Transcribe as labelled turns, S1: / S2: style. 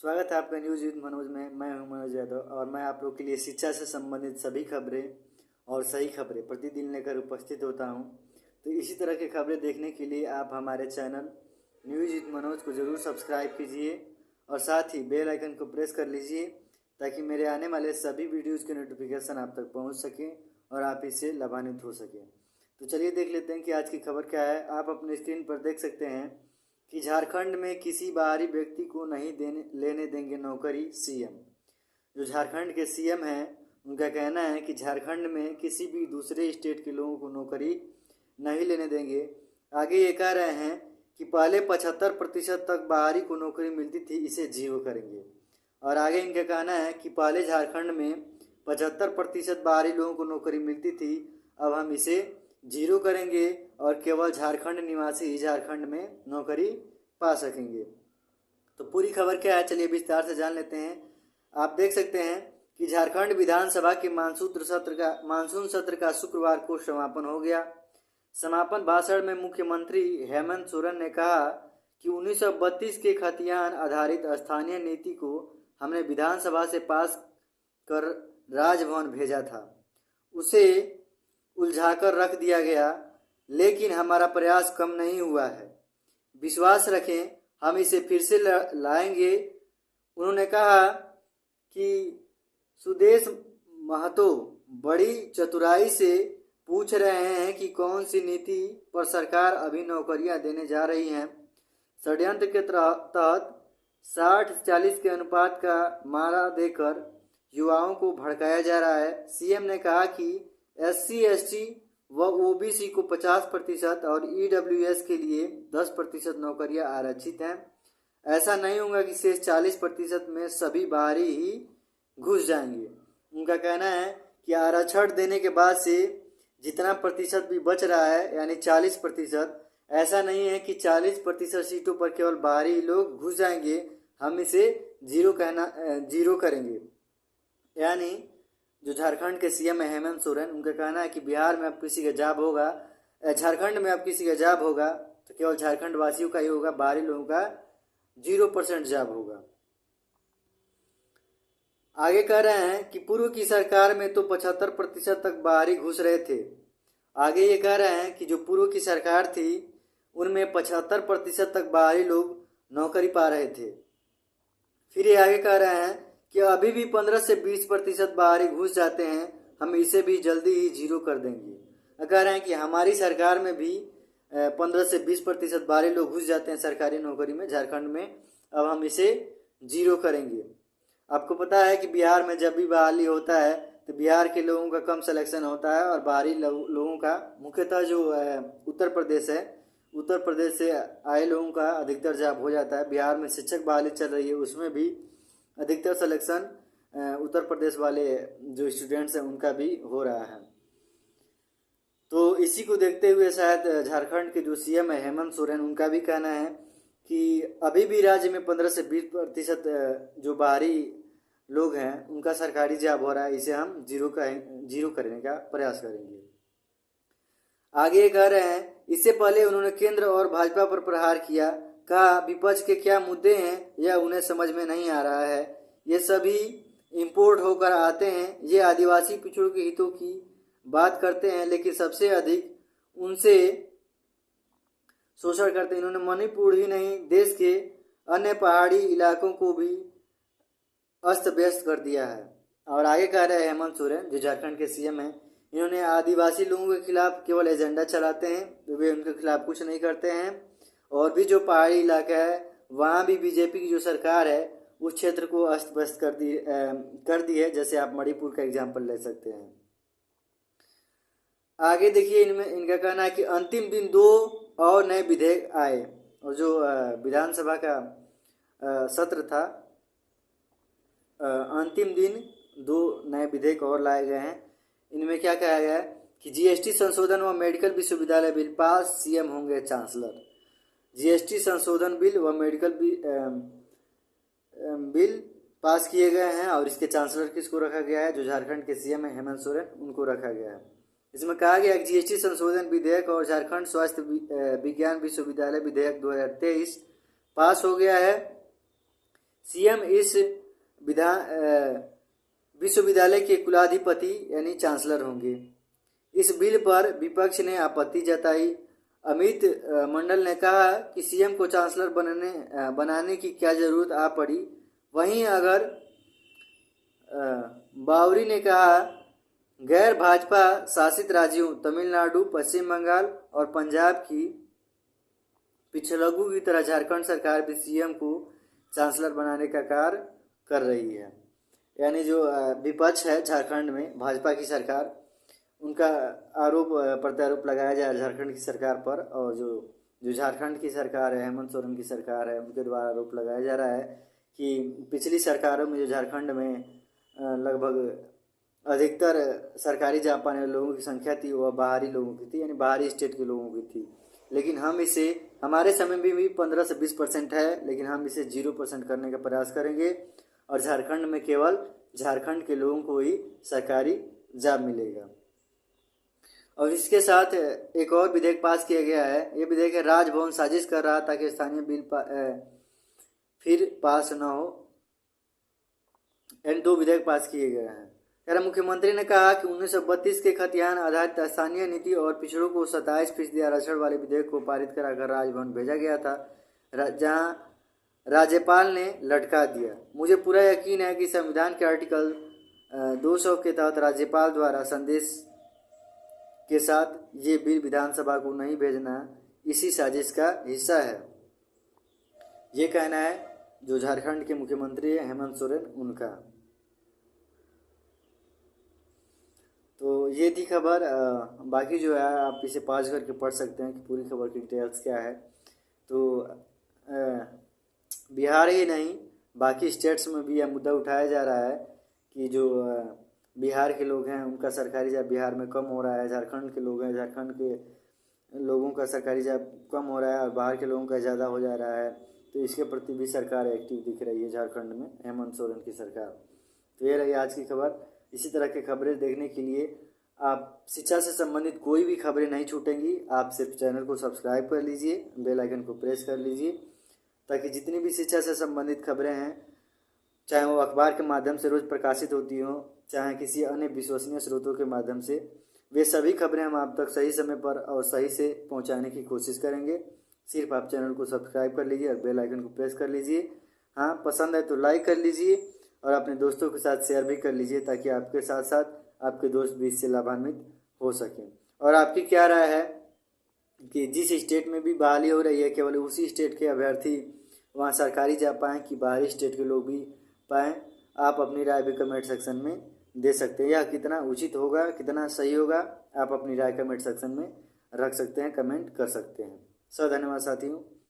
S1: स्वागत है आपका न्यूज विद मनोज में। मैं हूं मनोज यादव और मैं आप लोग के लिए शिक्षा से संबंधित सभी खबरें और सही खबरें प्रतिदिन लेकर उपस्थित होता हूं। तो इसी तरह की खबरें देखने के लिए आप हमारे चैनल न्यूज विद मनोज को ज़रूर सब्सक्राइब कीजिए और साथ ही बेल आइकन को प्रेस कर लीजिए ताकि मेरे आने वाले सभी वीडियोज़ के नोटिफिकेशन आप तक पहुँच सकें और आप इससे लाभान्वित हो सकें। तो चलिए देख लेते हैं कि आज की खबर क्या है। आप अपने स्क्रीन पर देख सकते हैं कि झारखंड में किसी बाहरी व्यक्ति को नहीं लेने देंगे नौकरी सीएम। जो झारखंड के सीएम हैं उनका कहना है कि झारखंड में किसी भी दूसरे स्टेट के लोगों को नौकरी नहीं लेने देंगे। आगे ये कह रहे हैं कि पहले 75% तक बाहरी को नौकरी मिलती थी, इसे जीरो करेंगे। और आगे इनका कहना है कि पहले झारखंड में 75% बाहरी लोगों को नौकरी मिलती थी, अब हम इसे जीरो करेंगे और केवल झारखंड निवासी ही झारखंड में नौकरी पा सकेंगे। तो पूरी खबर क्या है, चलिए विस्तार से जान लेते हैं। आप देख सकते हैं कि झारखंड विधानसभा के मानसून सत्र का शुक्रवार को समापन हो गया। समापन भाषण में मुख्यमंत्री हेमंत सोरेन ने कहा कि 1932 के खतियान आधारित स्थानीय नीति को हमने विधानसभा से पास कर राजभवन भेजा था, उसे उलझाकर रख दिया गया, लेकिन हमारा प्रयास कम नहीं हुआ है। विश्वास रखें, हम इसे फिर से लाएंगे। उन्होंने कहा कि सुदेश महतो बड़ी चतुराई से पूछ रहे हैं कि कौन सी नीति पर सरकार अभी नौकरियां देने जा रही है। षड्यंत्र के तहत 60-40 के अनुपात का मारा देकर युवाओं को भड़काया जा रहा है। सीएम ने कहा कि SC/ST व OBC को 50% और EWS के लिए 10% नौकरियां आरक्षित हैं। ऐसा नहीं होगा कि शेष 40% में सभी बाहरी ही घुस जाएंगे। उनका कहना है कि आरक्षण देने के बाद से जितना प्रतिशत भी बच रहा है यानी 40%, ऐसा नहीं है कि 40% सीटों पर केवल बाहरी लोग घुस जाएंगे, हम इसे जीरो करेंगे। यानी जो झारखंड के सीएम है हेमंत सोरेन, उनका कहना है कि बिहार में अब किसी का जॉब होगा, झारखंड में अब किसी का जॉब होगा तो केवल झारखंड वासियों का ही होगा, बाहरी लोगों का 0% जॉब होगा। आगे कह रहे हैं कि पूर्व की सरकार में तो 75% तक बाहरी घुस रहे थे। आगे ये कह रहे हैं कि जो पूर्व की सरकार थी उनमें 75% तक बाहरी लोग नौकरी पा रहे थे। फिर ये आगे कह रहे हैं कि अभी भी 15 से 20% बाहरी घुस जाते हैं, हम इसे भी जल्दी ही जीरो कर देंगे। कह रहे हैं कि हमारी सरकार में भी 15 से 20% बाहरी लोग घुस जाते हैं सरकारी नौकरी में झारखंड में, अब हम इसे जीरो करेंगे। आपको पता है कि बिहार में जब भी बहाली होता है तो बिहार के लोगों का कम सिलेक्शन होता है और बाहरी लोगों का, मुख्यतः जो उत्तर प्रदेश है, उत्तर प्रदेश से आए लोगों का अधिकतर जॉब हो जाता है। बिहार में शिक्षक बहाली चल रही है, उसमें भी अधिकतर सिलेक्शन उत्तर प्रदेश वाले जो स्टूडेंट्स हैं उनका भी हो रहा है। तो इसी को देखते हुए शायद झारखंड के जो सीएम है हेमंत सोरेन, उनका भी कहना है कि अभी भी राज्य में 15 से 20% जो बाहरी लोग हैं उनका सरकारी जॉब हो रहा है, इसे हम जीरो करने का प्रयास करेंगे। आगे कह रहे हैं, इससे पहले उन्होंने केंद्र और भाजपा पर प्रहार किया, कहा विपक्ष के क्या मुद्दे हैं यह उन्हें समझ में नहीं आ रहा है, ये सभी इंपोर्ट होकर आते हैं, ये आदिवासी पिछड़ों के हितों की बात करते हैं लेकिन सबसे अधिक उनसे शोषण करते हैं। इन्होंने मणिपुर ही नहीं देश के अन्य पहाड़ी इलाकों को भी अस्त व्यस्त कर दिया है। और आगे कह रहे हैं हेमंत सोरेन जो झारखंड के सीएम हैं, इन्होंने आदिवासी लोगों के खिलाफ केवल एजेंडा चलाते हैं, तो वे उनके खिलाफ कुछ नहीं करते हैं। और भी जो पहाड़ी इलाका है वहाँ भी बीजेपी की जो सरकार है उस क्षेत्र को अस्त व्यस्त कर दी है, जैसे आप मणिपुर का एग्जाम्पल ले सकते हैं। आगे देखिए, इनका कहना है कि अंतिम दिन 2 और नए विधेयक आए, और जो विधानसभा का सत्र था, अंतिम दिन 2 नए विधेयक और लाए गए हैं। इनमें क्या कहा गया है कि GST संशोधन व मेडिकल विश्वविद्यालय बिल पास, सीएम होंगे चांसलर। GST संशोधन बिल व मेडिकल बिल पास किए गए हैं और इसके चांसलर किसको रखा गया है, जो झारखंड के सीएम है हेमंत सोरेन, उनको रखा गया है। इसमें कहा गया कि GST संशोधन विधेयक और झारखंड स्वास्थ्य विज्ञान विश्वविद्यालय विधेयक 2023 पास हो गया है। सीएम इस विश्वविद्यालय के कुलाधिपति यानी चांसलर होंगे। इस बिल पर विपक्ष ने आपत्ति जताई। अमित मंडल ने कहा कि सीएम को चांसलर बनाने की क्या जरूरत आ पड़ी। वहीं अगर बावरी ने कहा गैर भाजपा शासित राज्यों तमिलनाडु, पश्चिम बंगाल और पंजाब की पिछड़ों की तरह झारखंड सरकार भी सीएम को चांसलर बनाने का कार्य कर रही है। यानी जो विपक्ष है झारखंड में भाजपा की सरकार, उनका आरोप प्रत्यारोप लगाया जा रहा है झारखंड की सरकार पर। और जो झारखंड की सरकार है, हेमंत सोरेन की सरकार है, उनके द्वारा आरोप लगाया जा रहा है कि पिछली सरकारों में जो झारखंड में लगभग अधिकतर सरकारी जॉब पाने वाले लोगों की संख्या थी वह बाहरी लोगों की थी, यानी बाहरी स्टेट के लोगों की थी। लेकिन हम इसे, हमारे समय में भी 15 से 20% है, लेकिन हम इसे 0% करने का प्रयास करेंगे और झारखंड में केवल झारखंड के लोगों को ही सरकारी जॉब मिलेगा। और इसके साथ एक और विधेयक पास किया गया है। ये विधेयक है राजभवन साजिश कर रहा ताकि स्थानीय बिल फिर पास न हो। इन 2 विधेयक पास किए गए हैं। यार मुख्यमंत्री ने कहा कि 1932 के खतियान आधारित स्थानीय नीति और पिछड़ों को 27% आरक्षण वाले विधेयक को पारित कराकर राजभवन भेजा गया था, जहां राज्यपाल ने लटका दिया। मुझे पूरा यकीन है कि संविधान के आर्टिकल 200 के तहत राज्यपाल द्वारा संदेश के साथ ये बिल विधानसभा को नहीं भेजना इसी साजिश का हिस्सा है। ये कहना है जो झारखंड के मुख्यमंत्री है हेमंत सोरेन, उनका। तो ये थी खबर। बाकी जो है आप इसे पॉज करके पढ़ सकते हैं कि पूरी खबर की डिटेल्स क्या है। तो बिहार ही नहीं बाकी स्टेट्स में भी यह मुद्दा उठाया जा रहा है कि जो बिहार के लोग हैं उनका सरकारी जॉब बिहार में कम हो रहा है, झारखंड के लोग हैं झारखंड के लोगों का सरकारी जॉब कम हो रहा है और बाहर के लोगों का ज़्यादा हो जा रहा है। तो इसके प्रति भी सरकार एक्टिव दिख रही है झारखंड में, हेमंत सोरेन की सरकार। तो ये रही आज की खबर। इसी तरह की खबरें देखने के लिए आप शिक्षा से संबंधित कोई भी खबरें नहीं छूटेंगी। आप सिर्फ चैनल को सब्सक्राइब कर लीजिए, बेल आइकन को प्रेस कर लीजिए, ताकि जितनी भी शिक्षा से संबंधित खबरें हैं, चाहे वो अखबार के माध्यम से रोज़ प्रकाशित होती हों, चाहे किसी अन्य विश्वसनीय स्रोतों के माध्यम से, वे सभी खबरें हम आप तक सही समय पर और सही से पहुंचाने की कोशिश करेंगे। सिर्फ आप चैनल को सब्सक्राइब कर लीजिए और बेल आइकन को प्रेस कर लीजिए। हाँ, पसंद है तो लाइक कर लीजिए और अपने दोस्तों के साथ शेयर भी कर लीजिए, ताकि आपके साथ साथ आपके दोस्त भी इससे लाभान्वित हो सकें। और आपकी क्या राय है कि जिस स्टेट में भी बहाली हो रही है केवल उसी स्टेट के अभ्यर्थी वहाँ सरकारी जा पाएँ कि बाहरी स्टेट के लोग भी पाएँ? आप अपनी राय भी कमेंट सेक्शन में दे सकते हैं। यह कितना उचित होगा, कितना सही होगा, आप अपनी राय कमेंट सेक्शन में रख सकते हैं, कमेंट कर सकते हैं। धन्यवाद साथियों।